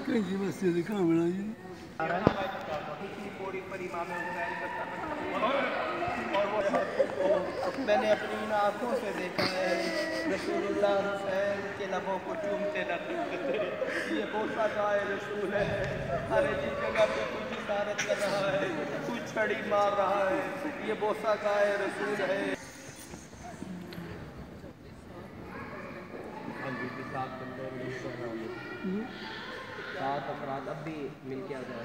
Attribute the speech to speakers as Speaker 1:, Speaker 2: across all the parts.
Speaker 1: कैसी मस्जिद कहाँ बनाई?
Speaker 2: मैंने अपनी इन आँखों से देखा है रसूलुल्लाह हुसैन के लबों को चूमते रखते। ये बोसा गाए रसूल है, हर एक जगह पे कुछ इशारत कर रहा है, कुछ छड़ी मार रहा है। ये बोसा गाए रसूल है। सात अफराद अब भी मिल के आ जाए।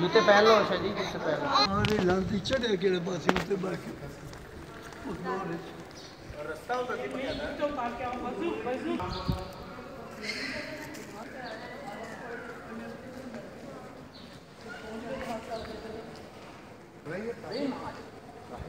Speaker 2: जूते पहन लो शाह जी, जूते पहन लो।
Speaker 1: अरे लांती चढ़े के पास उते बाकी रास्ता होता है तो पार के आओ वजू वजू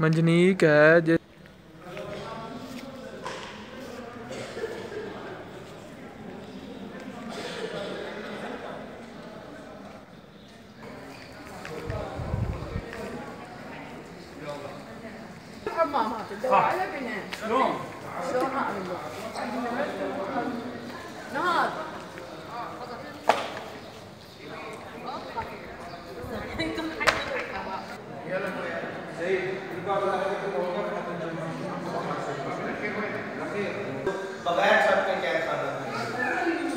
Speaker 3: मंजनीक है
Speaker 2: बगैर छत के क्या खाना है?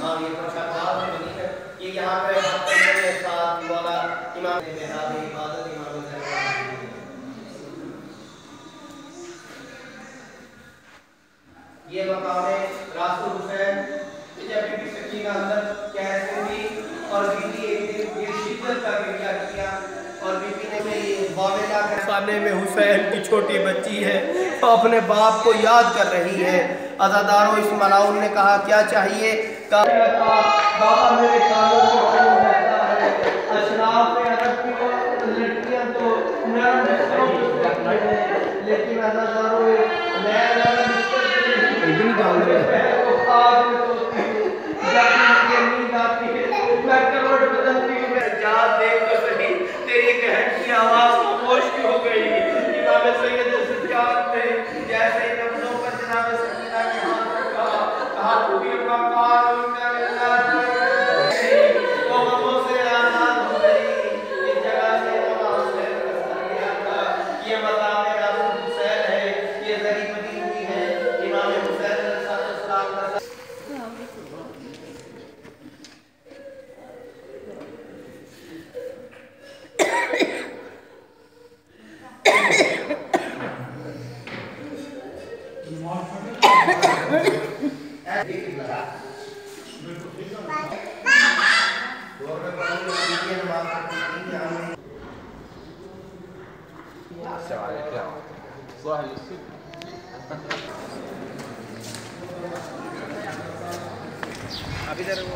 Speaker 2: हाँ ये तो छत वाला नहीं है। ये यहाँ पे हफ्ते साथ वाला इमाम मेहराब इबादत इमाम ये मकाम है रासूल हुसैन जब बीबी सकीना अंदर कैसे हुई और बीबी एक दिन ये शिद्दत का क्या किया और बीबी ने ये वावेला के खाने में हुसैन की छोटी बच्ची है, वो अपने बाप को याद कर रही है। अज़ादारों, इस मलाउन ने कहा क्या चाहिए? बाबा मेरे कानों से खून बहता है। अशराफ अरब की लड़कियां तो नरम बिस्तरों पे सोती हैं, लेकिन अज़ादारों मैं नरम बिस्तर पे नहीं को ख्वाब में सोती हूँ। जब मुझे नींद आती है मैं करवट बदलती हूँ, मैं जान देख कर सही तेरी कहन की आवाज़ खामोश हो गई। इमाम सैयद सुफियान ने जैसे ही नब्ज़ों पर जनाब सकीना के हाथ रखा, कहा खूबियों का कार उनका मिलना वो गमों से आज़ाद हो गई। इस जगह से इमाम हुसैन का सर गया था। ये मकाम मेरा हुसैन है, ये जरी बनी हुई है। इमाम हुसैन अलैहिस्सलाम का अब इधर वो